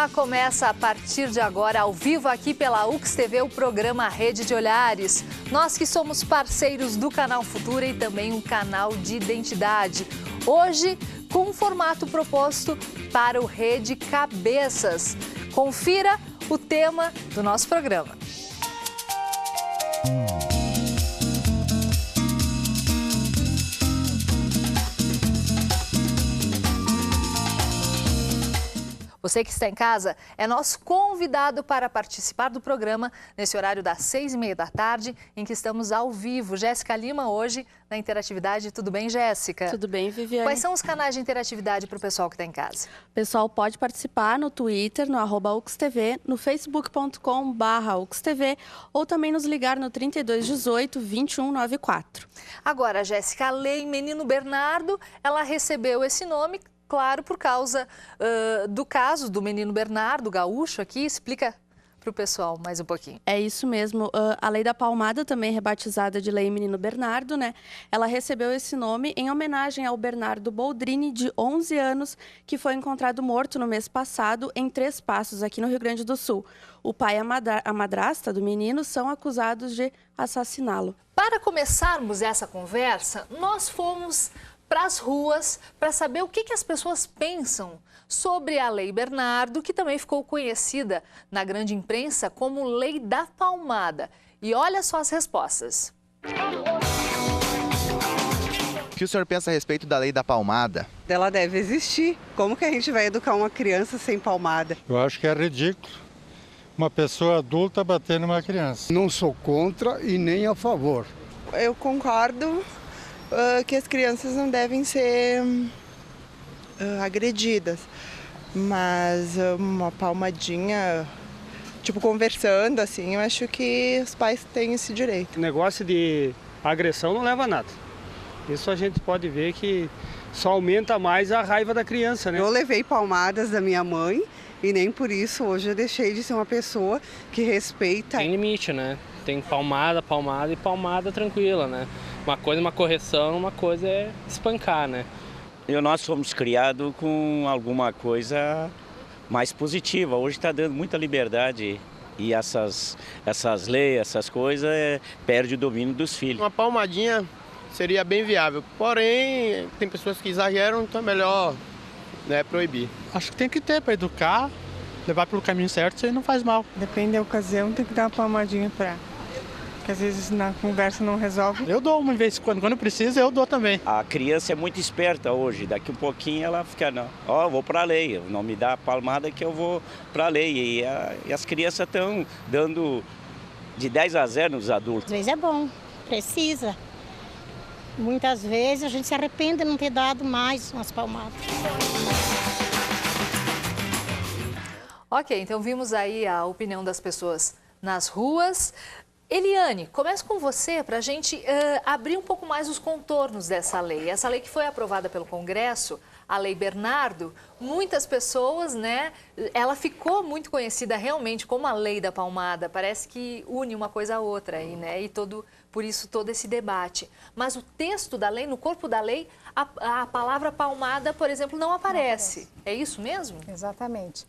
programa começa a partir de agora, ao vivo aqui pela UX TV, o programa Rede de Olhares. Nós que somos parceiros do Canal Futura e também um canal de identidade. Hoje, com um formato proposto para o Rede Cabeças. Confira o tema do nosso programa. Você que está em casa é nosso convidado para participar do programa nesse horário das 6h30 da tarde, em que estamos ao vivo. Jéssica Lima, hoje na Interatividade. Tudo bem, Jéssica? Tudo bem, Viviane. Quais são os canais de interatividade para o pessoal que está em casa? O pessoal pode participar no Twitter, no @UXTV, no facebook.com/UXTV ou também nos ligar no 3218-2194. Agora, Jéssica, a Lei Menino Bernardo, ela recebeu esse nome, claro, por causa do caso do menino Bernardo, gaúcho aqui. Explica para o pessoal mais um pouquinho. É isso mesmo. A Lei da Palmada, também rebatizada de Lei Menino Bernardo, né? Ela recebeu esse nome em homenagem ao Bernardo Boldrini, de 11 anos, que foi encontrado morto no mês passado em Três Passos, aqui no Rio Grande do Sul. O pai e a madrasta do menino são acusados de assassiná-lo. Para começarmos essa conversa, nós fomos para as ruas para saber o que as pessoas pensam sobre a Lei Bernardo, que também ficou conhecida na grande imprensa como Lei da Palmada. E olha só as respostas. O que o senhor pensa a respeito da Lei da Palmada? Ela deve existir. Como que a gente vai educar uma criança sem palmada? Eu acho que é ridículo uma pessoa adulta bater numa criança. Não sou contra e nem a favor. Eu concordo que as crianças não devem ser agredidas, mas uma palmadinha, tipo conversando assim, eu acho que os pais têm esse direito. O negócio de agressão não leva a nada. Isso a gente pode ver que só aumenta mais a raiva da criança, né? Eu levei palmadas da minha mãe e nem por isso hoje eu deixei de ser uma pessoa que respeita. Tem limite, né? Tem palmada e palmada tranquila, né? Uma coisa é uma correção, uma coisa é espancar, né? Nós fomos criados com alguma coisa mais positiva. Hoje está dando muita liberdade e essas leis, essas coisas, perde o domínio dos filhos. Uma palmadinha seria bem viável, porém tem pessoas que exageram, então é melhor, né, proibir. Acho que tem que ter para educar, levar pelo caminho certo, isso aí não faz mal. Depende da ocasião, tem que dar uma palmadinha que às vezes na conversa não resolve. Eu dou uma vez quando precisa, eu dou também. A criança é muito esperta hoje, daqui um pouquinho ela fica, eu vou para a lei, não me dá a palmada que eu vou para a lei. E as crianças estão dando de 10 a 0 nos adultos. Às vezes é bom, precisa. Muitas vezes a gente se arrepende de não ter dado mais umas palmadas. Ok, então vimos aí a opinião das pessoas nas ruas. Eliane, começo com você para a gente abrir um pouco mais os contornos dessa lei. Essa lei que foi aprovada pelo Congresso, a Lei Bernardo, muitas pessoas, né, ela ficou muito conhecida realmente como a Lei da Palmada. Parece que une uma coisa a outra aí, né? E por isso todo esse debate. Mas o texto da lei, no corpo da lei, a palavra palmada, por exemplo, não aparece. É isso mesmo? Exatamente.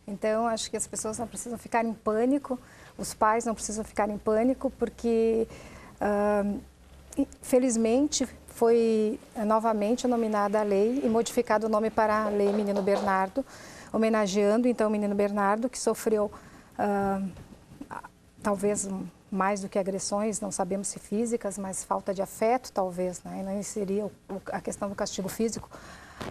Então, acho que as pessoas não precisam ficar em pânico. Os pais não precisam ficar em pânico porque, felizmente, foi novamente nominada a lei e modificado o nome para a Lei Menino Bernardo, homenageando, então, o Menino Bernardo, que sofreu, talvez, mais do que agressões, não sabemos se físicas, mas falta de afeto, talvez, né? Não seria a questão do castigo físico.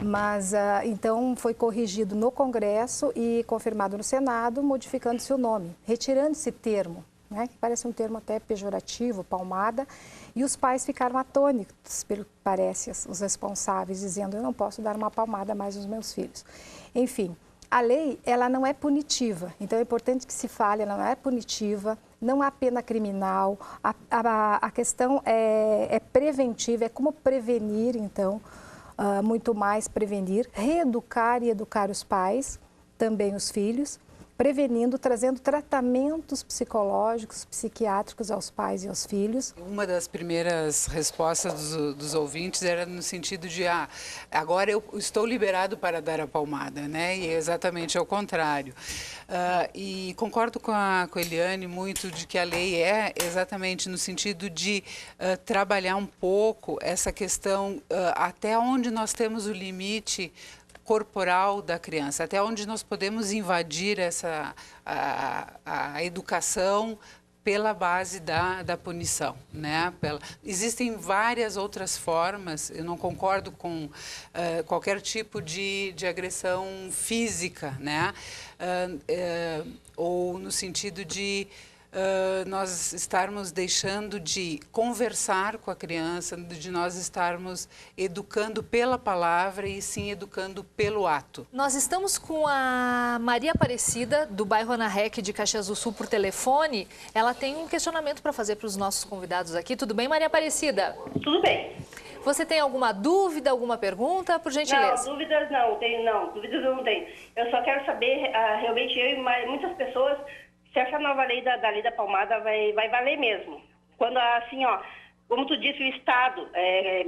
Mas, então, foi corrigido no Congresso e confirmado no Senado, modificando-se o nome, retirando esse termo, né, que parece um termo até pejorativo, palmada, e os pais ficaram atônitos, pelo que parece, os responsáveis, dizendo, eu não posso dar uma palmada mais aos meus filhos. Enfim, a lei, ela não é punitiva, então é importante que se fale, ela não é punitiva, não há pena criminal, a questão é preventiva, é como prevenir, então, muito mais prevenir, reeducar e educar os pais, também os filhos, prevenindo, trazendo tratamentos psicológicos, psiquiátricos aos pais e aos filhos. Uma das primeiras respostas dos ouvintes era no sentido de, agora eu estou liberado para dar a palmada, né? E é exatamente ao contrário. E concordo com a Eliane muito de que a lei é exatamente no sentido de trabalhar um pouco essa questão até onde nós temos o limite corporal da criança, até onde nós podemos invadir a educação pela base da punição, né? Existem várias outras formas, eu não concordo com qualquer tipo de agressão física, né? Ou no sentido de nós estarmos deixando de conversar com a criança, de nós estarmos educando pela palavra e sim educando pelo ato. Nós estamos com a Maria Aparecida, do bairro Ana Rec de Caxias do Sul, por telefone. Ela tem um questionamento para fazer para os nossos convidados aqui. Tudo bem, Maria Aparecida? Tudo bem. Você tem alguma dúvida, alguma pergunta, por gentileza? Não, dúvidas não, dúvidas eu não tenho. Eu só quero saber, realmente, eu e muitas pessoas, se essa nova lei da Lei da Palmada vai valer mesmo. Quando, assim, como tu disse, o Estado,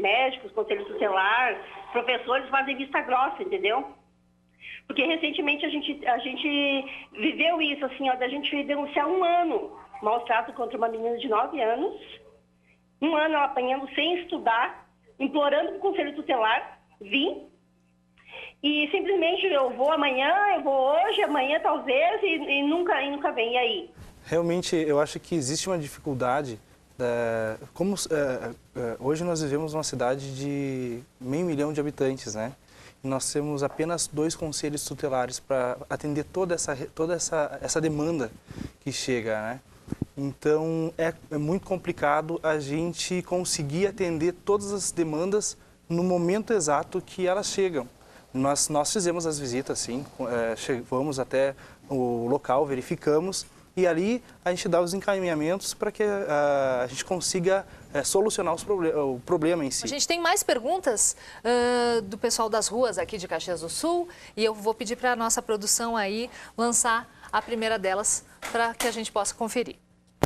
médicos, conselho tutelar, professores fazem vista grossa, entendeu? Porque recentemente a gente viveu isso, assim, da gente denunciar 1 ano maus tratos contra uma menina de 9 anos, 1 ano ela apanhando sem estudar, implorando para o conselho tutelar vir. E simplesmente eu vou amanhã, eu vou hoje, amanhã talvez, e nunca vem. E aí? Realmente, eu acho que existe uma dificuldade. Hoje nós vivemos uma cidade de 500 mil de habitantes, né? E nós temos apenas 2 conselhos tutelares para atender toda essa demanda que chega, né? Então, é muito complicado a gente conseguir atender todas as demandas no momento exato que elas chegam. Nós fizemos as visitas, sim, vamos até o local, verificamos, e ali a gente dá os encaminhamentos para que a gente consiga solucionar o problema em si. A gente tem mais perguntas do pessoal das ruas aqui de Caxias do Sul, e eu vou pedir para a nossa produção aí lançar a primeira delas para que a gente possa conferir.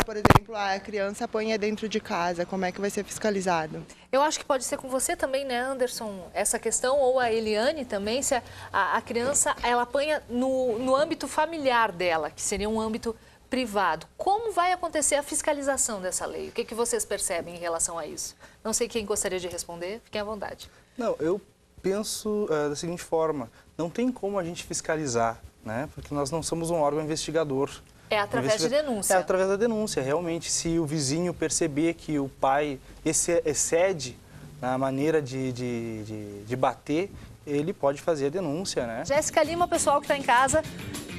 Por exemplo, a criança apanha dentro de casa, como é que vai ser fiscalizado? Eu acho que pode ser com você também, né, Anderson, essa questão, ou a Eliane também, se a criança ela apanha no âmbito familiar dela, que seria um âmbito privado. Como vai acontecer a fiscalização dessa lei? O que vocês percebem em relação a isso? Não sei quem gostaria de responder, fiquem à vontade. Não, eu penso da seguinte forma, não tem como a gente fiscalizar, né, porque nós não somos um órgão investigador. É através de denúncia. É através da denúncia, realmente. Se o vizinho perceber que o pai excede na maneira de bater, ele pode fazer a denúncia, né? Jéssica Lima, o pessoal que está em casa,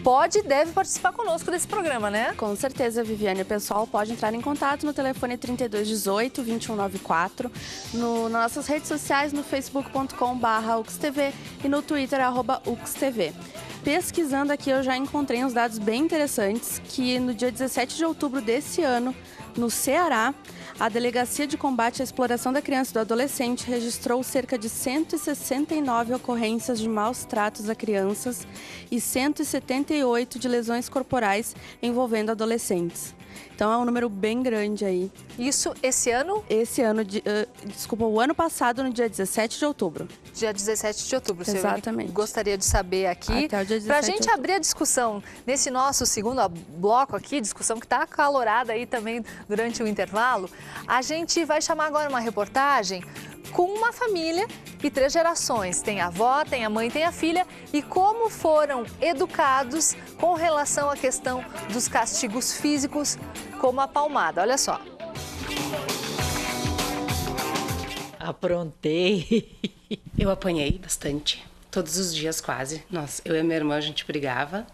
pode e deve participar conosco desse programa, né? Com certeza, Viviane. O pessoal pode entrar em contato no telefone 3218-2194, nas nossas redes sociais, no facebook.com/uxtv e no Twitter, @uxtv. Pesquisando aqui, eu já encontrei uns dados bem interessantes, que no dia 17 de outubro desse ano, no Ceará, a Delegacia de Combate à Exploração da Criança e do Adolescente registrou cerca de 169 ocorrências de maus tratos a crianças e 178 de lesões corporais envolvendo adolescentes. Então é um número bem grande aí. Isso esse ano? Esse ano, o ano passado, no dia 17 de outubro. Dia 17 de outubro. Exatamente. Eu gostaria de saber aqui, até o dia 17 para a gente abrir a discussão nesse nosso segundo bloco aqui, discussão que está acalorada aí também durante o intervalo, a gente vai chamar agora uma reportagem com uma família e 3 gerações. Tem a avó, tem a mãe, tem a filha, e como foram educados com relação à questão dos castigos físicos, como a palmada. Olha só. Aprontei. Eu apanhei bastante, todos os dias quase. Nossa, eu e a minha irmã, a gente brigava.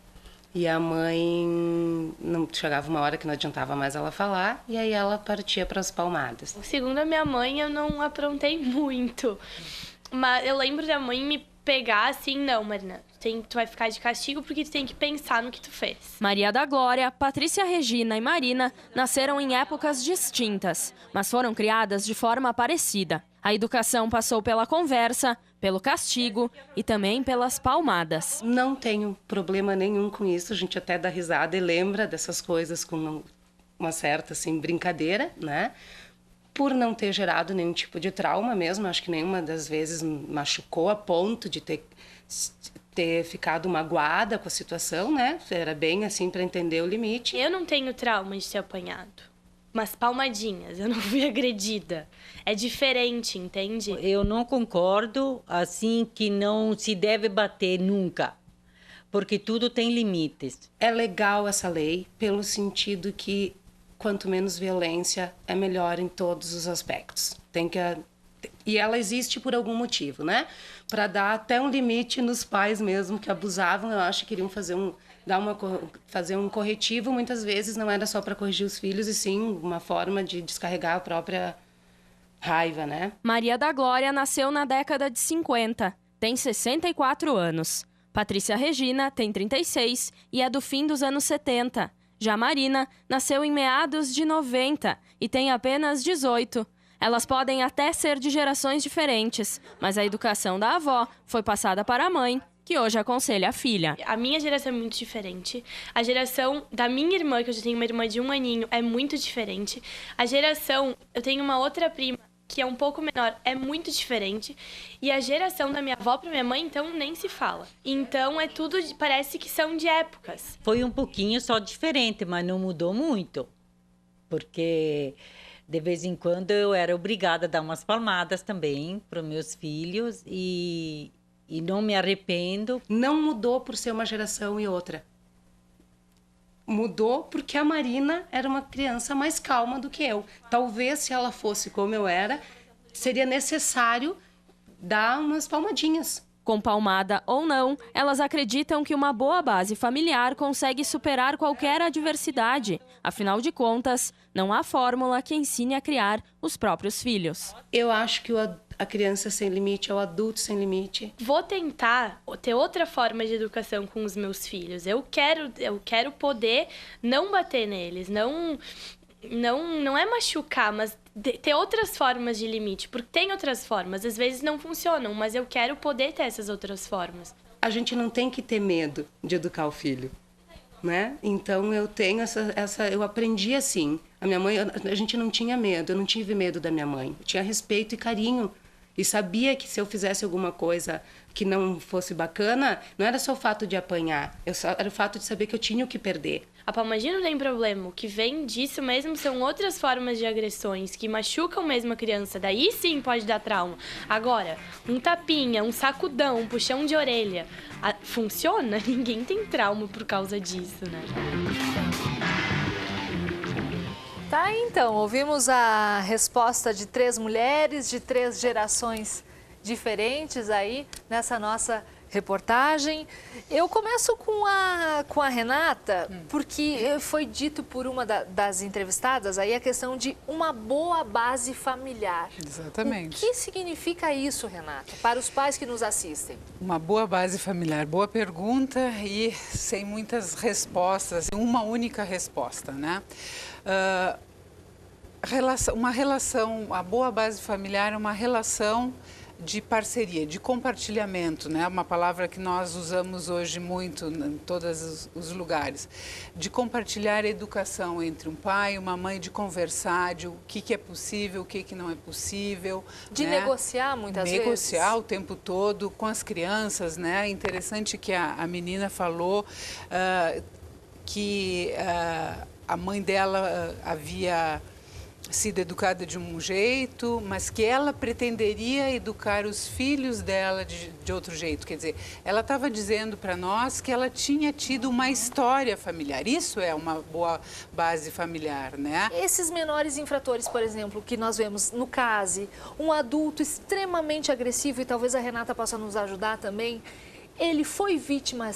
E a mãe, não chegava uma hora que não adiantava mais ela falar, e aí ela partia para as palmadas. Segundo a minha mãe, eu não aprontei muito. Mas eu lembro da mãe me pegar assim, não, Marina, tu vai ficar de castigo porque tu tem que pensar no que tu fez. Maria da Glória, Patrícia Regina e Marina nasceram em épocas distintas, mas foram criadas de forma parecida. A educação passou pela conversa, pelo castigo e também pelas palmadas. Não tenho problema nenhum com isso, a gente até dá risada e lembra dessas coisas com uma certa assim, brincadeira, né? Por não ter gerado nenhum tipo de trauma mesmo, acho que nenhuma das vezes machucou a ponto de ter ficado magoada com a situação, né? Era bem assim para entender o limite. Eu não tenho trauma de ter apanhado. Umas palmadinhas, eu não fui agredida. É diferente, entende? Eu não concordo, assim, que não se deve bater nunca, porque tudo tem limites. É legal essa lei, pelo sentido que quanto menos violência, é melhor em todos os aspectos. E ela existe por algum motivo, né? Para dar até um limite nos pais mesmo que abusavam, eu acho que queriam fazer um corretivo, muitas vezes não era só para corrigir os filhos, e sim uma forma de descarregar a própria raiva, né? Maria da Glória nasceu na década de 50, tem 64 anos. Patrícia Regina tem 36 e é do fim dos anos 70. Já Marina nasceu em meados de 90 e tem apenas 18. Elas podem até ser de gerações diferentes, mas a educação da avó foi passada para a mãe, que hoje aconselha a filha. A minha geração é muito diferente. A geração da minha irmã, que eu já tenho uma irmã de 1 aninho, é muito diferente. A geração, eu tenho uma outra prima, que é um pouco menor, é muito diferente. E a geração da minha avó para minha mãe, então, nem se fala. Então, é tudo, parece que são de épocas. Foi um pouquinho só diferente, mas não mudou muito. Porque, de vez em quando, eu era obrigada a dar umas palmadas também para os meus filhos. E não me arrependo. Não mudou por ser uma geração e outra. Mudou porque a Marina era uma criança mais calma do que eu. Talvez, se ela fosse como eu era, seria necessário dar umas palmadinhas. Com palmada ou não, elas acreditam que uma boa base familiar consegue superar qualquer adversidade. Afinal de contas, não há fórmula que ensine a criar os próprios filhos. Eu acho que a criança sem limite é o adulto sem limite. Vou tentar ter outra forma de educação com os meus filhos. Eu quero poder não bater neles, não é machucar, mas ter outras formas de limite, porque tem outras formas, às vezes não funcionam, mas eu quero poder ter essas outras formas. A gente não tem que ter medo de educar o filho, né? Então eu tenho eu aprendi assim. A minha mãe, a gente não tinha medo, eu não tive medo da minha mãe. Eu tinha respeito e carinho. E sabia que se eu fizesse alguma coisa que não fosse bacana, não era só o fato de apanhar, era o fato de saber que eu tinha o que perder. A palmadinha não tem problema, o que vem disso mesmo são outras formas de agressões que machucam mesmo a criança, daí sim pode dar trauma. Agora, um tapinha, um sacudão, um puxão de orelha, funciona? Ninguém tem trauma por causa disso, né? Tá, então, ouvimos a resposta de 3 mulheres, de 3 gerações diferentes aí nessa nossa reportagem. Eu começo com a Renata, porque foi dito por uma das entrevistadas aí a questão de uma boa base familiar. Exatamente. O que significa isso, Renata, para os pais que nos assistem? Uma boa base familiar, boa pergunta e sem muitas respostas, uma única resposta, né? A boa base familiar é uma relação de parceria, de compartilhamento, né? Uma palavra que nós usamos hoje muito em todos os lugares. De compartilhar a educação entre um pai e uma mãe, de conversar, de o que é possível, o que não é possível. De negociar muitas vezes. Negociar o tempo todo com as crianças, né? É interessante que a menina falou que a mãe dela havia sido educada de um jeito, mas que ela pretenderia educar os filhos dela de outro jeito. Quer dizer, ela estava dizendo para nós que ela tinha tido uma história familiar. Isso é uma boa base familiar, né? Esses menores infratores, por exemplo, que nós vemos no CASE, um adulto extremamente agressivo, e talvez a Renata possa nos ajudar também, ele foi vítima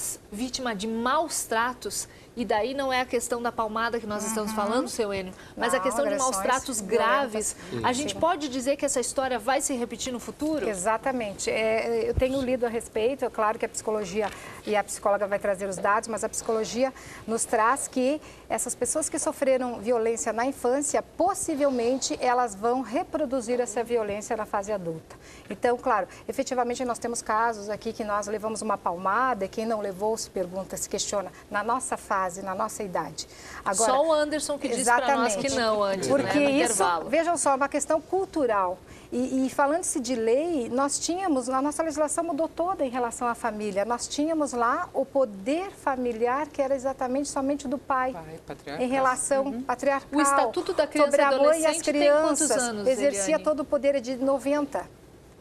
de maus tratos E daí não é a questão da palmada que nós estamos falando, seu Enio, mas a questão de maus tratos graves. A gente pode dizer que essa história vai se repetir no futuro? Exatamente. Eu tenho lido a respeito, é claro que a psicologia e a psicóloga vai trazer os dados, mas a psicologia nos traz que essas pessoas que sofreram violência na infância, possivelmente elas vão reproduzir essa violência na fase adulta. Então, claro, efetivamente nós temos casos aqui que nós levamos uma palmada e quem não levou se pergunta, se questiona, na nossa fase, na nossa idade. Agora, só o Anderson que disse para nós que não antes, porque né, no isso, intervalo. Vejam só, é uma questão cultural. E falando-se de lei, nós tínhamos, a nossa legislação mudou toda em relação à família. Nós tínhamos lá o poder familiar, que era exatamente somente do pai em relação patriarcal. O Estatuto da Criança sobre e a mãe e as Adolescente tem quantos crianças, anos, exercia Eliane? todo o poder de 90.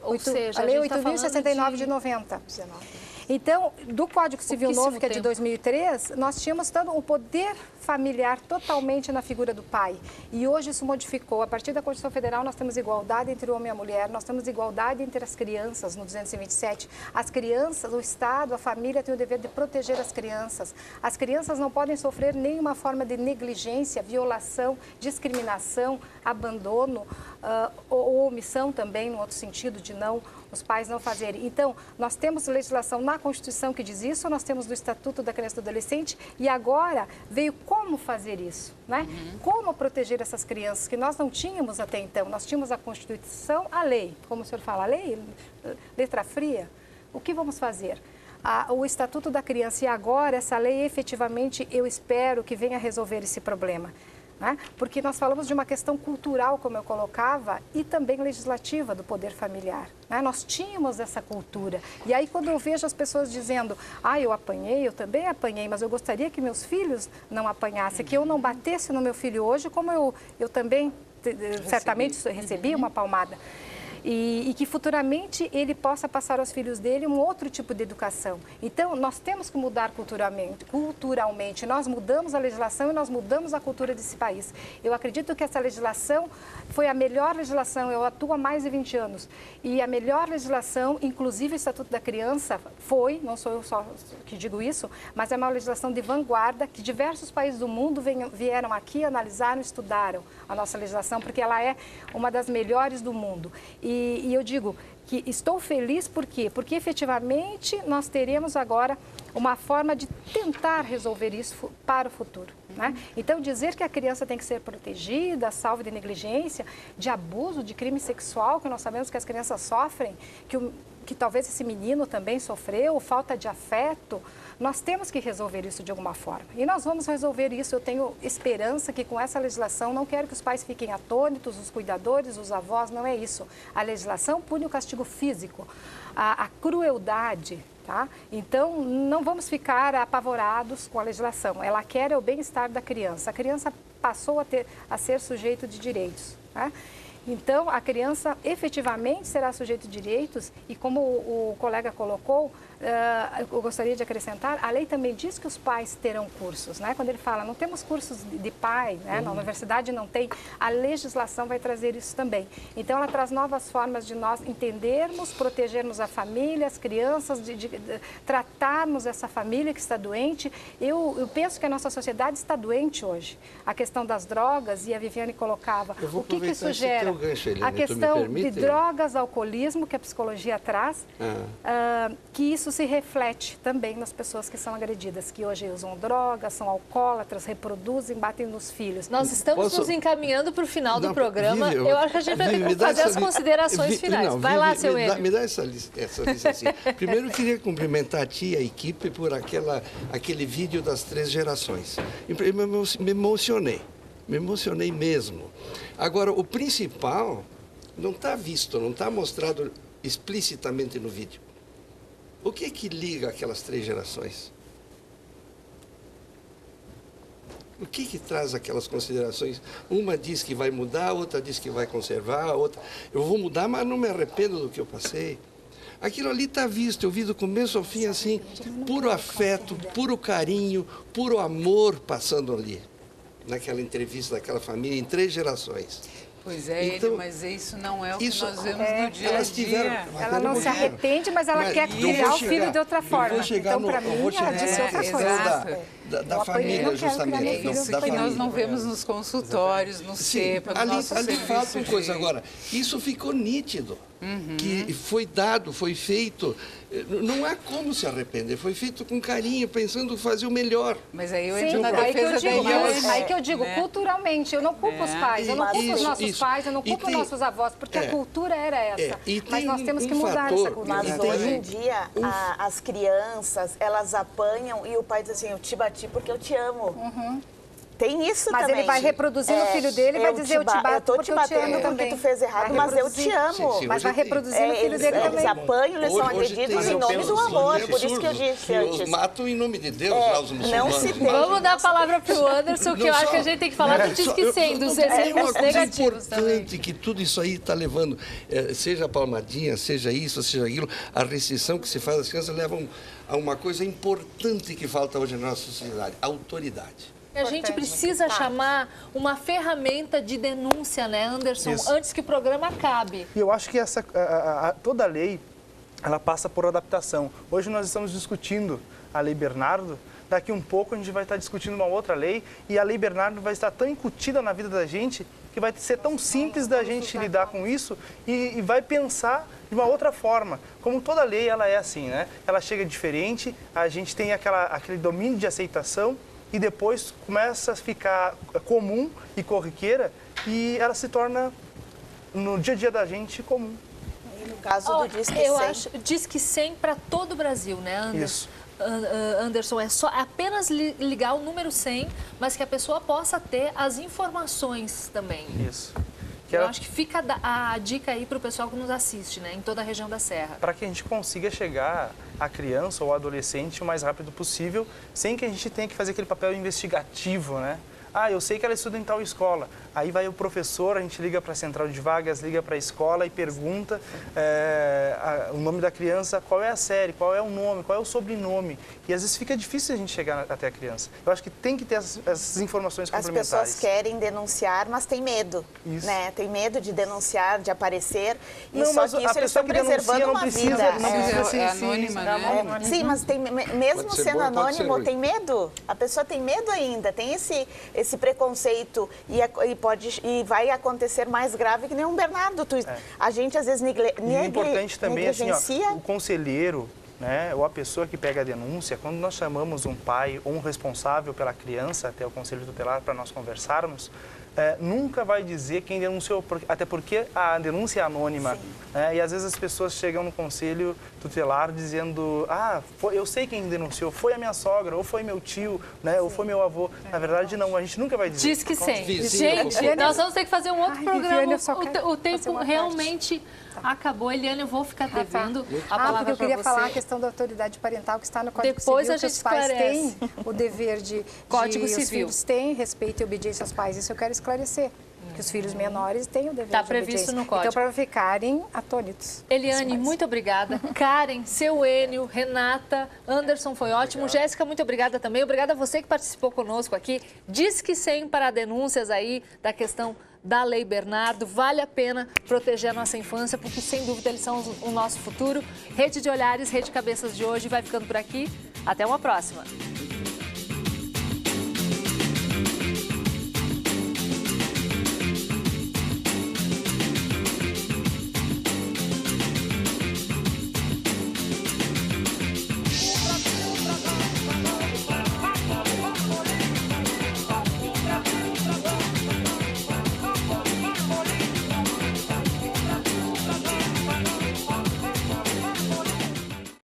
Ou seja, a lei a gente tá 8.069 de 90. 19. Então, do Código Civil Pouquíssimo novo, que é de tempo. 2003, nós tínhamos todo o poder familiar totalmente na figura do pai. E hoje isso modificou. A partir da Constituição Federal, nós temos igualdade entre o homem e a mulher, nós temos igualdade entre as crianças, no 227. As crianças, o Estado, a família tem o dever de proteger as crianças. As crianças não podem sofrer nenhuma forma de negligência, violação, discriminação, abandono ou omissão também, no outro sentido, de não os pais não fazerem. Então, nós temos legislação na Constituição que diz isso, nós temos do Estatuto da Criança e do Adolescente e agora veio como fazer isso, né? Como proteger essas crianças que nós não tínhamos até então. Nós tínhamos a Constituição, a lei, como o senhor fala, a lei, letra fria. O que vamos fazer? O Estatuto da Criança e agora essa lei efetivamente eu espero que venha resolver esse problema. Né? Porque nós falamos de uma questão cultural, como eu colocava, e também legislativa do poder familiar. Né? Nós tínhamos essa cultura. E aí, quando eu vejo as pessoas dizendo, eu apanhei, eu também apanhei, mas eu gostaria que meus filhos não apanhassem, que eu não batesse no meu filho hoje, como eu também certamente recebi uma palmada. E que futuramente ele possa passar aos filhos dele um outro tipo de educação. Então, nós temos que mudar culturalmente. Nós mudamos a legislação e nós mudamos a cultura desse país. Eu acredito que essa legislação foi a melhor legislação, eu atuo há mais de 20 anos, e a melhor legislação, inclusive o Estatuto da Criança, foi, não sou eu só que digo isso, mas é uma legislação de vanguarda que diversos países do mundo vieram aqui, analisaram, estudaram a nossa legislação, porque ela é uma das melhores do mundo. E eu digo que estou feliz por quê? Porque efetivamente nós teremos agora uma forma de tentar resolver isso para o futuro. Né? Então, dizer que a criança tem que ser protegida, salvo de negligência, de abuso, de crime sexual, que nós sabemos que as crianças sofrem, que talvez esse menino também sofreu, falta de afeto, nós temos que resolver isso de alguma forma. E nós vamos resolver isso. Eu tenho esperança que com essa legislação, não quero que os pais fiquem atônitos, os cuidadores, os avós, não é isso. A legislação pune o castigo físico, a crueldade. Tá? Então, não vamos ficar apavorados com a legislação. Ela quer o bem-estar da criança. A criança passou a ser sujeito de direitos. Tá? Então, a criança efetivamente será sujeito de direitos e, como o colega colocou, eu gostaria de acrescentar, a lei também diz que os pais terão cursos, né? Quando ele fala, não temos cursos de pai, né? Na universidade não tem, a legislação vai trazer isso também. Então, ela traz novas formas de nós entendermos, protegermos a família, as crianças, de tratarmos essa família que está doente. Eu penso que a nossa sociedade está doente hoje. A questão das drogas, e a Viviane colocava, o que isso gera? Gancho, Eliane, a questão de drogas, alcoolismo, que a psicologia traz, que isso se reflete também nas pessoas que são agredidas, que hoje usam drogas, são alcoólatras, reproduzem, batem nos filhos. Nós estamos nos encaminhando para o final do programa. Eu acho que a gente vai ter que fazer as considerações finais. Vai lá, seu Enio. Me dá essa licença. Primeiro, eu queria cumprimentar a ti e a equipe por aquele vídeo das 3 gerações. Me emocionei mesmo. Agora, o principal não está visto, não está mostrado explicitamente no vídeo. O que é que liga aquelas 3 gerações? O que traz aquelas considerações? Uma diz que vai mudar, outra diz que vai conservar, a outra... Eu vou mudar, mas não me arrependo do que eu passei. Aquilo ali está visto, eu vi do começo ao fim assim, puro afeto, puro carinho, puro amor passando ali. Naquela entrevista daquela família, em 3 gerações. Pois é, então, mas isso não é o que nós vemos no dia a dia. Ela não se arrepende, mas ela quer criar o filho de outra forma. Então, para mim, ela disse outra coisa. da família, justamente. É isso que nós não vemos nos consultórios, no CEPA, no nosso ali serviço falta uma de... coisa. Agora, isso ficou nítido, que foi dado, foi feito. Não há como se arrepender, foi feito com carinho, pensando em fazer o melhor. Mas aí eu Sim, entro na defesa da Eliane. Aí que eu digo, né? culturalmente, eu não culpo os pais, eu não culpo os nossos pais, eu não culpo os nossos avós, porque a cultura era essa. Mas nós temos que mudar essa cultura. Mas hoje em dia, as crianças, elas apanham e o pai diz assim, eu te bati porque eu te amo. Tem isso mas também. Mas ele vai reproduzir no filho dele e vai dizer, eu te bato porque eu te amo porque tu fez errado, mas eu te amo. Sim, mas vai reproduzir no filho dele também. Eles apanham, eles são agredidos em nome do amor, por isso que eu disse antes. Os matam em nome de Deus, lá os muçulmanos. Não se tem. Vamos dar a palavra para o Anderson, que eu acho que a gente tem que falar do Disque 100, dos exemplos negativos também. É importante que tudo isso aí está levando, seja a palmadinha, seja isso, seja aquilo, a restrição que se faz às crianças leva a uma coisa importante que falta hoje na nossa sociedade, a autoridade. A gente precisa chamar uma ferramenta de denúncia, né, Anderson, antes que o programa acabe. E eu acho que toda a lei, ela passa por adaptação. Hoje nós estamos discutindo a Lei Bernardo, daqui um pouco a gente vai estar discutindo uma outra lei e a Lei Bernardo vai estar tão incutida na vida da gente que vai ser tão simples da gente lidar com isso e vai pensar de uma outra forma. Como toda lei, ela é assim, né? Ela chega diferente, a gente tem aquele domínio de aceitação, e depois começa a ficar comum e corriqueira e ela se torna, no dia a dia da gente, comum. E no caso do Disque 100? Eu acho Disque 100 para todo o Brasil, né, Anderson? Isso. Anderson, é só apenas ligar o número 100, mas que a pessoa possa ter as informações também. Isso. Eu acho que fica a dica aí para o pessoal que nos assiste, né, em toda a região da Serra. Para que a gente consiga chegar à criança ou ao adolescente o mais rápido possível, sem que a gente tenha que fazer aquele papel investigativo, né? Ah, eu sei que ela estuda em tal escola. Aí vai o professor, a gente liga para a central de vagas, liga para a escola e pergunta o nome da criança, qual é a série, qual é o nome, qual é o sobrenome. E às vezes fica difícil a gente chegar até a criança. Eu acho que tem que ter essas informações complementares. As pessoas querem denunciar, mas tem medo, né? Tem medo de denunciar, de aparecer. E não, só mas que isso eles estão preservando uma vida. É anônima, né? Sim, mas mesmo sendo anônimo, tem medo. A pessoa tem medo ainda, tem esse preconceito e vai acontecer mais grave que nem um Bernardo. A gente às vezes E é importante também assim, negligencia. o conselheiro, né, ou a pessoa que pega a denúncia, quando nós chamamos um pai ou um responsável pela criança até o conselho tutelar para nós conversarmos, nunca vai dizer quem denunciou, até porque a denúncia é anônima. Né, e às vezes as pessoas chegam no conselho tutelar dizendo, eu sei quem denunciou, foi a minha sogra, ou foi meu tio, né, ou foi meu avô. Na verdade, não, a gente nunca vai dizer. Diz que sim. Gente, nós vamos ter que fazer um outro programa. O tempo realmente acabou. Eliane, eu vou ficar devendo a palavra porque eu queria pra falar você. a questão da autoridade parental que está no Código Depois Civil, a gente que os pais esclarece. têm o dever de Código os Civil. filhos têm respeito e obediência aos pais. Isso eu quero esclarecer. Que os filhos menores têm o dever Está de previsto obediência. no Código. Então, para ficarem atônitos. Eliane, muito obrigada. Karen, seu Enio, Renata, Anderson, foi ótimo. Jéssica, muito obrigada também. Obrigada a você que participou conosco aqui. Disque 100 para denúncias aí da questão da Lei Bernardo. Vale a pena proteger a nossa infância, porque sem dúvida eles são o nosso futuro. Rede de Olhares, Rede Cabeças de hoje vai ficando por aqui. Até uma próxima.